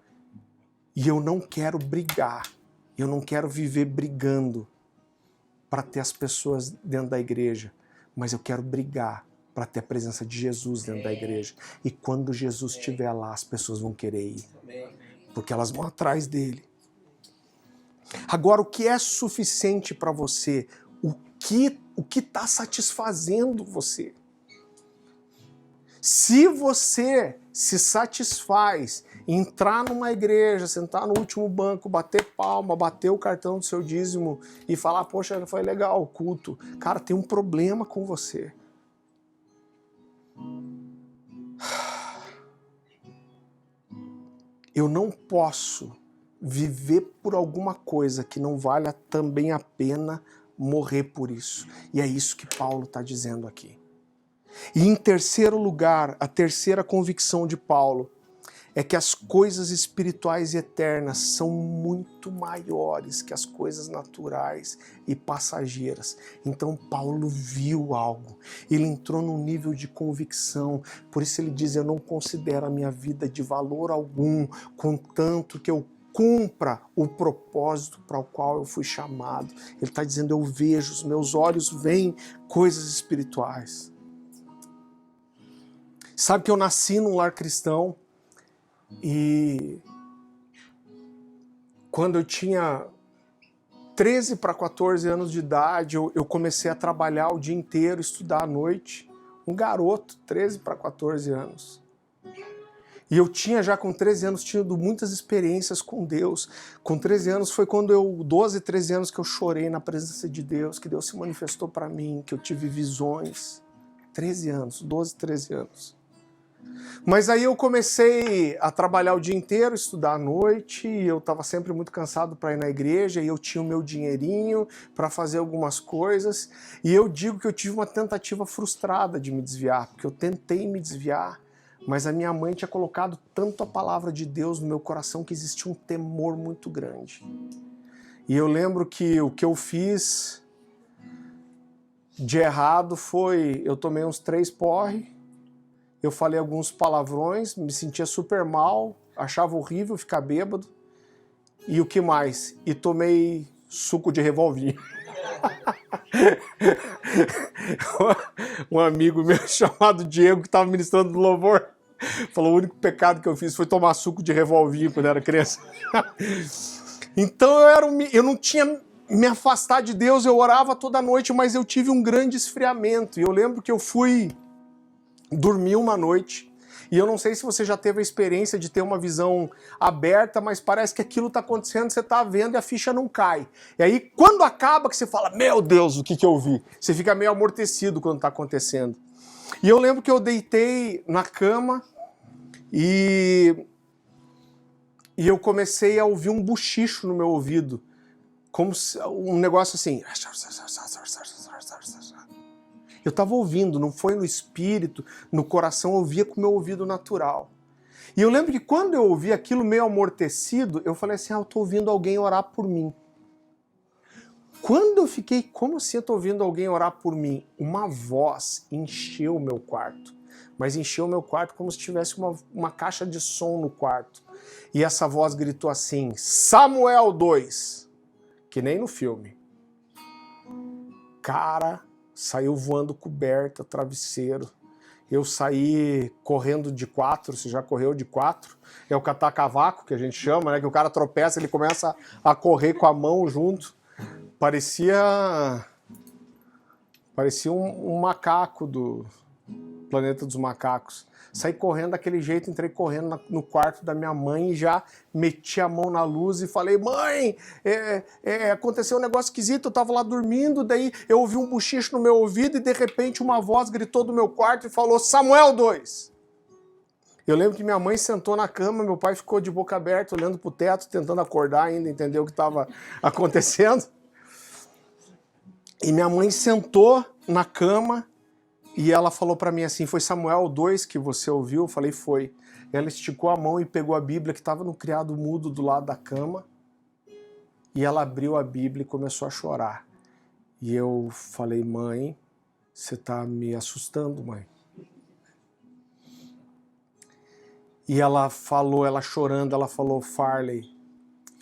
E eu não quero brigar. Eu não quero viver brigando para ter as pessoas dentro da igreja, mas eu quero brigar para ter a presença de Jesus dentro da igreja. E quando Jesus estiver lá, as pessoas vão querer ir, porque elas vão atrás dele. Agora, o que é suficiente para você? O que está satisfazendo você? Se você se satisfaz em entrar numa igreja, sentar no último banco, bater palma, bater o cartão do seu dízimo e falar, poxa, foi legal o culto, cara, tem um problema com você. Eu não posso viver por alguma coisa que não valha também a pena morrer por isso. E é isso que Paulo está dizendo aqui. E em terceiro lugar, a terceira convicção de Paulo é que as coisas espirituais e eternas são muito maiores que as coisas naturais e passageiras. Então Paulo viu algo, ele entrou num nível de convicção, por isso ele diz, eu não considero a minha vida de valor algum, contanto que eu cumpra o propósito para o qual eu fui chamado. Ele está dizendo, eu vejo, os meus olhos veem coisas espirituais. Sabe que eu nasci num lar cristão, e quando eu tinha 13 para 14 anos de idade, eu comecei a trabalhar o dia inteiro, estudar à noite. Um garoto, 13 para 14 anos. E eu tinha já com 13 anos tido muitas experiências com Deus. Com 13 anos foi quando 12, 13 anos que eu chorei na presença de Deus, que Deus se manifestou para mim, que eu tive visões. 13 anos, 12, 13 anos. Mas aí eu comecei a trabalhar o dia inteiro, estudar à noite, e eu estava sempre muito cansado para ir na igreja, e eu tinha o meu dinheirinho para fazer algumas coisas, e eu digo que eu tive uma tentativa frustrada de me desviar, porque eu tentei me desviar, mas a minha mãe tinha colocado tanto a palavra de Deus no meu coração que existia um temor muito grande. E eu lembro que o que eu fiz de errado foi, eu tomei uns 3 porre, eu falei alguns palavrões, me sentia super mal, achava horrível ficar bêbado. E o que mais? E tomei suco de revolvinho. Um amigo meu chamado Diego, que estava ministrando no louvor, falou, o único pecado que eu fiz foi tomar suco de revolvinho quando eu era criança. Então eu não tinha me afastar de Deus, eu orava toda noite, mas eu tive um grande esfriamento. E eu lembro que eu fui dormi uma noite, e eu não sei se você já teve a experiência de ter uma visão aberta, mas parece que aquilo está acontecendo, você está vendo e a ficha não cai. E aí, quando acaba, que você fala, meu Deus, o que eu vi? Você fica meio amortecido quando está acontecendo. E eu lembro que eu deitei na cama e eu comecei a ouvir um buchicho no meu ouvido, como um negócio assim. Eu estava ouvindo, não foi no espírito, no coração, eu ouvia com o meu ouvido natural. E eu lembro que quando eu ouvi aquilo meio amortecido, eu falei assim, eu estou ouvindo alguém orar por mim. Quando eu fiquei, como assim eu estou ouvindo alguém orar por mim? Uma voz encheu o meu quarto, mas encheu o meu quarto como se tivesse uma caixa de som no quarto. E essa voz gritou assim, Samuel 2, que nem no filme. Cara, saiu voando coberta, travesseiro. Eu saí correndo de 4, você já correu de 4? É o catar-cavaco, que a gente chama, né? Que o cara tropeça, ele começa a correr com a mão junto. Parecia um macaco do Planeta dos Macacos. Saí correndo daquele jeito, entrei correndo no quarto da minha mãe e já meti a mão na luz e falei, mãe, aconteceu um negócio esquisito, eu tava lá dormindo, daí eu ouvi um buchicho no meu ouvido e de repente uma voz gritou do meu quarto e falou, Samuel 2. Eu lembro que minha mãe sentou na cama, meu pai ficou de boca aberta, olhando pro teto, tentando acordar ainda, entender o que estava acontecendo. E minha mãe sentou na cama e ela falou para mim assim, foi Samuel 2 que você ouviu? Eu falei, foi. Ela esticou a mão e pegou a Bíblia que estava no criado mudo do lado da cama e ela abriu a Bíblia e começou a chorar. E eu falei, mãe, você está me assustando, mãe. E ela falou, ela chorando, ela falou, Farley,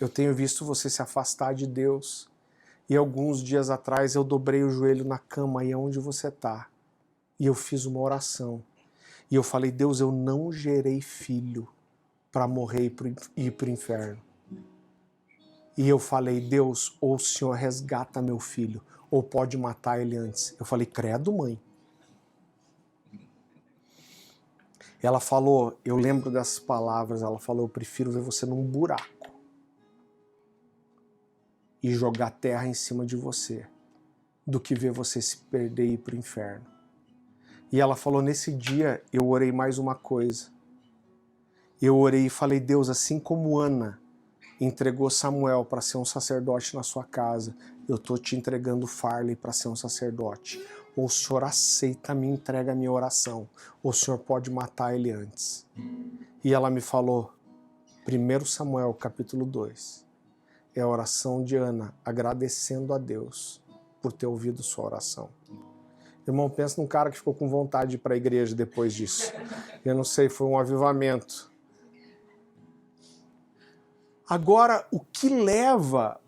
eu tenho visto você se afastar de Deus. E alguns dias atrás eu dobrei o joelho na cama aí onde você está. E eu fiz uma oração. E eu falei, Deus, eu não gerei filho para morrer e ir para o inferno. E eu falei, Deus, ou o Senhor resgata meu filho, ou pode matar ele antes. Eu falei, credo, mãe. Ela falou, eu lembro dessas palavras, ela falou, eu prefiro ver você num buraco e jogar terra em cima de você do que ver você se perder e ir pro inferno. E ela falou, nesse dia eu orei mais uma coisa. Eu orei e falei, Deus, assim como Ana entregou Samuel para ser um sacerdote na sua casa, eu estou te entregando Farley para ser um sacerdote. Ou o Senhor aceita, me entrega a minha oração, ou o Senhor pode matar ele antes. E ela me falou, 1 Samuel capítulo 2, é a oração de Ana agradecendo a Deus por ter ouvido sua oração. Irmão, pensa num cara que ficou com vontade de ir para a igreja depois disso. Eu não sei, foi um avivamento. Agora, o que leva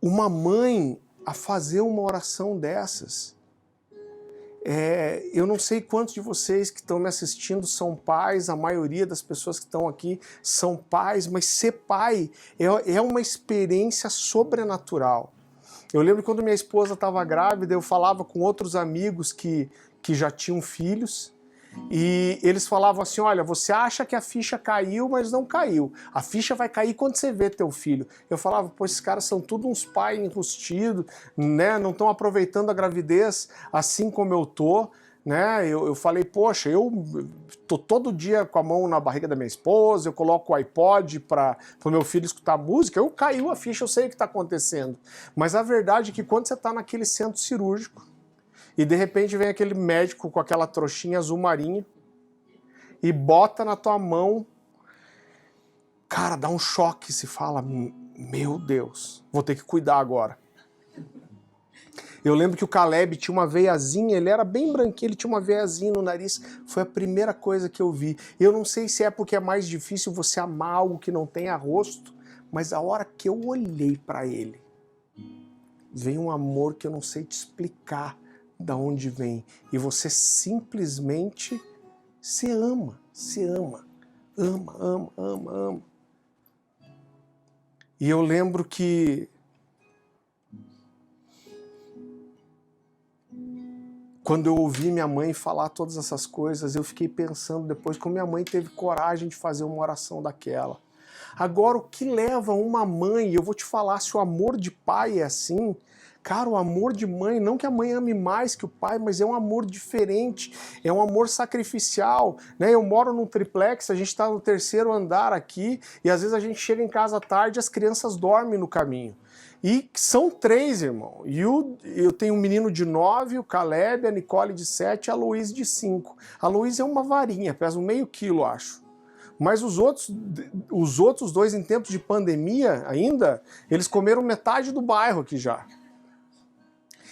uma mãe a fazer uma oração dessas? Eu não sei quantos de vocês que estão me assistindo são pais, a maioria das pessoas que estão aqui são pais, mas ser pai é uma experiência sobrenatural. Eu lembro quando minha esposa estava grávida, eu falava com outros amigos que já tinham filhos, e eles falavam assim, olha, você acha que a ficha caiu, mas não caiu. A ficha vai cair quando você vê teu filho. Eu falava, pô, esses caras são tudo uns pais enrustidos, né? Não estão aproveitando a gravidez assim como eu tô. Né? Eu falei, poxa, eu tô todo dia com a mão na barriga da minha esposa, eu coloco o iPod para o meu filho escutar música, caiu a ficha, eu sei o que está acontecendo. Mas a verdade é que quando você está naquele centro cirúrgico, e de repente vem aquele médico com aquela trouxinha azul marinho e bota na tua mão, cara, dá um choque, se fala, meu Deus, vou ter que cuidar agora. Eu lembro que o Caleb tinha uma veiazinha, ele era bem branquinho, ele tinha uma veiazinha no nariz, foi a primeira coisa que eu vi. Eu não sei se é porque é mais difícil você amar algo que não tenha rosto, mas a hora que eu olhei para ele, veio um amor que eu não sei te explicar da onde vem, e você simplesmente se ama, ama. E eu lembro que quando eu ouvi minha mãe falar todas essas coisas, eu fiquei pensando depois como minha mãe teve coragem de fazer uma oração daquela. Agora, o que leva uma mãe, eu vou te falar, se o amor de pai é assim, cara, o amor de mãe, não que a mãe ame mais que o pai, mas é um amor diferente, é um amor sacrificial, né? Eu moro num triplex, a gente está no 3º andar aqui, e às vezes a gente chega em casa à tarde e as crianças dormem no caminho. E são 3, irmão. E eu tenho um menino de 9, o Caleb, a Nicole de 7 e a Luísa de 5. A Luísa é uma varinha, pesa meio quilo, acho. Mas os outros 2, em tempos de pandemia ainda, eles comeram metade do bairro aqui já.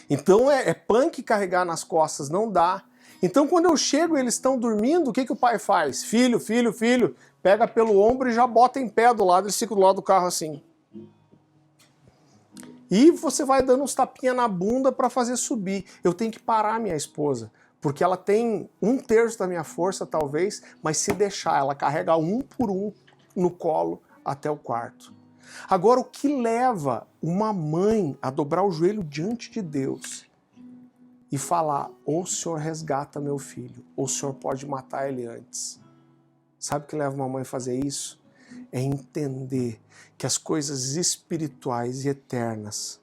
Então é punk carregar nas costas, não dá. Então quando eu chego e eles estão dormindo, o que o pai faz? Filho, pega pelo ombro e já bota em pé do lado, eles ficam do lado do carro assim. E você vai dando uns tapinhas na bunda para fazer subir. Eu tenho que parar minha esposa, porque ela tem 1/3 da minha força, talvez, mas se deixar, ela carrega um por um no colo até o quarto. Agora, o que leva uma mãe a dobrar o joelho diante de Deus e falar, ou o Senhor resgata meu filho, ou o Senhor pode matar ele antes? Sabe o que leva uma mãe a fazer isso? É entender que as coisas espirituais e eternas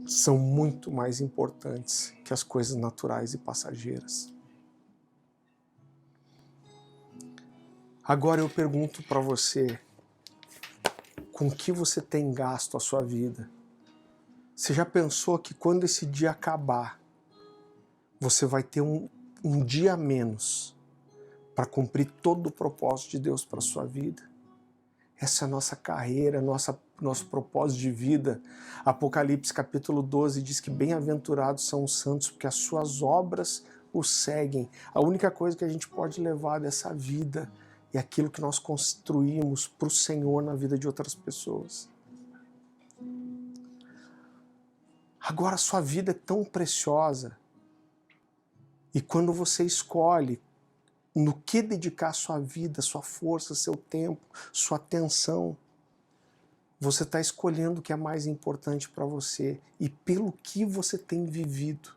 são muito mais importantes que as coisas naturais e passageiras. Agora eu pergunto para você, com que você tem gasto a sua vida? Você já pensou que quando esse dia acabar, você vai ter um dia a menos para cumprir todo o propósito de Deus para a sua vida? Essa é a nossa carreira, nosso propósito de vida. Apocalipse capítulo 12 diz que bem-aventurados são os santos, porque as suas obras os seguem. A única coisa que a gente pode levar dessa vida é aquilo que nós construímos para o Senhor na vida de outras pessoas. Agora, a sua vida é tão preciosa, e quando você escolhe no que dedicar sua vida, sua força, seu tempo, sua atenção, você está escolhendo o que é mais importante para você e pelo que você tem vivido.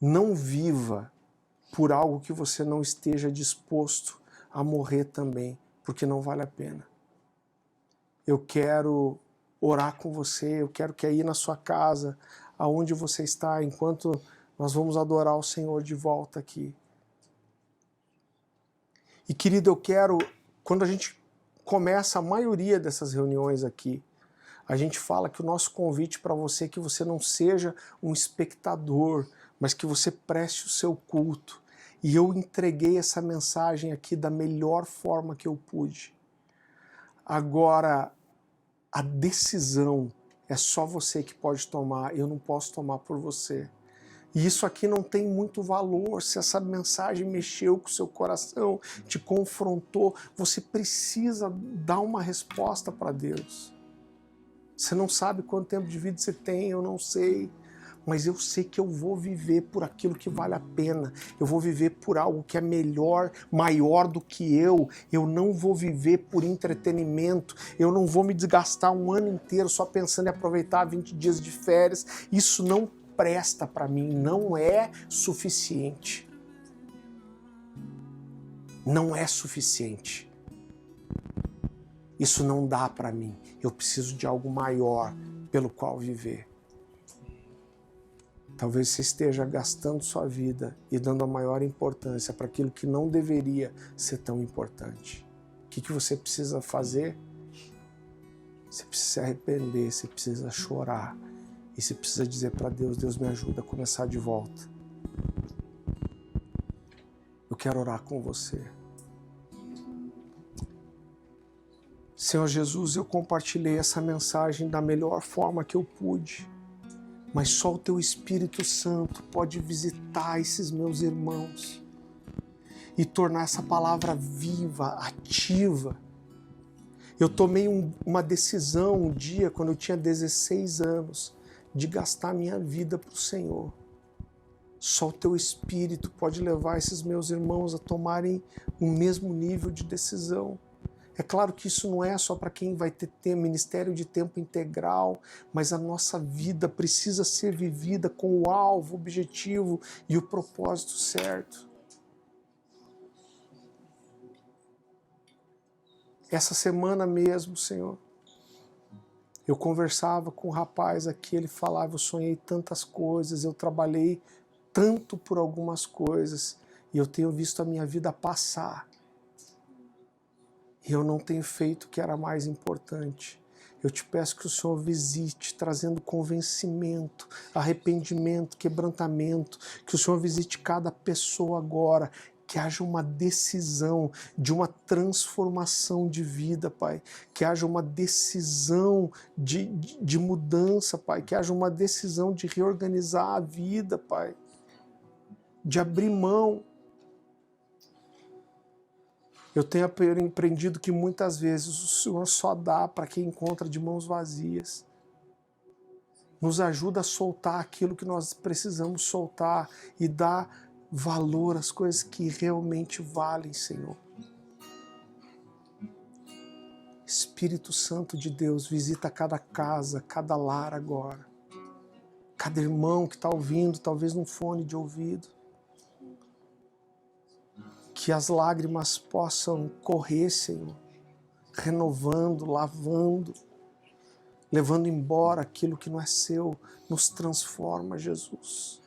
Não viva por algo que você não esteja disposto a morrer também, porque não vale a pena. Eu quero orar com você, eu quero que aí na sua casa, aonde você está, enquanto nós vamos adorar o Senhor de volta aqui. E querido, eu quero, quando a gente começa a maioria dessas reuniões aqui, a gente fala que o nosso convite para você é que você não seja um espectador, mas que você preste o seu culto. E eu entreguei essa mensagem aqui da melhor forma que eu pude. Agora, a decisão é só você que pode tomar, eu não posso tomar por você. E isso aqui não tem muito valor. Se essa mensagem mexeu com o seu coração, te confrontou, você precisa dar uma resposta para Deus. Você não sabe quanto tempo de vida você tem, eu não sei. Mas eu sei que eu vou viver por aquilo que vale a pena. Eu vou viver por algo que é melhor, maior do que eu. Eu não vou viver por entretenimento. Eu não vou me desgastar um ano inteiro só pensando em aproveitar 20 dias de férias. Isso não presta para mim, não é suficiente. Não é suficiente. Isso não dá para mim. Eu preciso de algo maior pelo qual viver. Talvez você esteja gastando sua vida e dando a maior importância para aquilo que não deveria ser tão importante. O que você precisa fazer? Você precisa se arrepender, você precisa chorar. E você precisa dizer para Deus, Deus me ajuda a começar de volta. Eu quero orar com você. Senhor Jesus, eu compartilhei essa mensagem da melhor forma que eu pude. Mas só o Teu Espírito Santo pode visitar esses meus irmãos e tornar essa palavra viva, ativa. Eu tomei uma decisão um dia, quando eu tinha 16 anos, de gastar minha vida para o Senhor. Só o Teu Espírito pode levar esses meus irmãos a tomarem o mesmo nível de decisão. É claro que isso não é só para quem vai ter ministério de tempo integral, mas a nossa vida precisa ser vivida com o alvo, o objetivo e o propósito certo. Essa semana mesmo, Senhor, eu conversava com um rapaz aqui, ele falava, eu sonhei tantas coisas, eu trabalhei tanto por algumas coisas e eu tenho visto a minha vida passar. E eu não tenho feito o que era mais importante. Eu te peço que o Senhor visite, trazendo convencimento, arrependimento, quebrantamento, que o Senhor visite cada pessoa agora, que haja uma decisão de uma transformação de vida, Pai, que haja uma decisão de mudança, Pai, que haja uma decisão de reorganizar a vida, Pai, de abrir mão. Eu tenho aprendido que muitas vezes o Senhor só dá para quem encontra de mãos vazias. Nos ajuda a soltar aquilo que nós precisamos soltar e dar valor às coisas que realmente valem, Senhor. Espírito Santo de Deus, visita cada casa, cada lar agora. Cada irmão que está ouvindo, talvez num fone de ouvido. Que as lágrimas possam correr, Senhor, renovando, lavando, levando embora aquilo que não é seu, nos transforma, Jesus.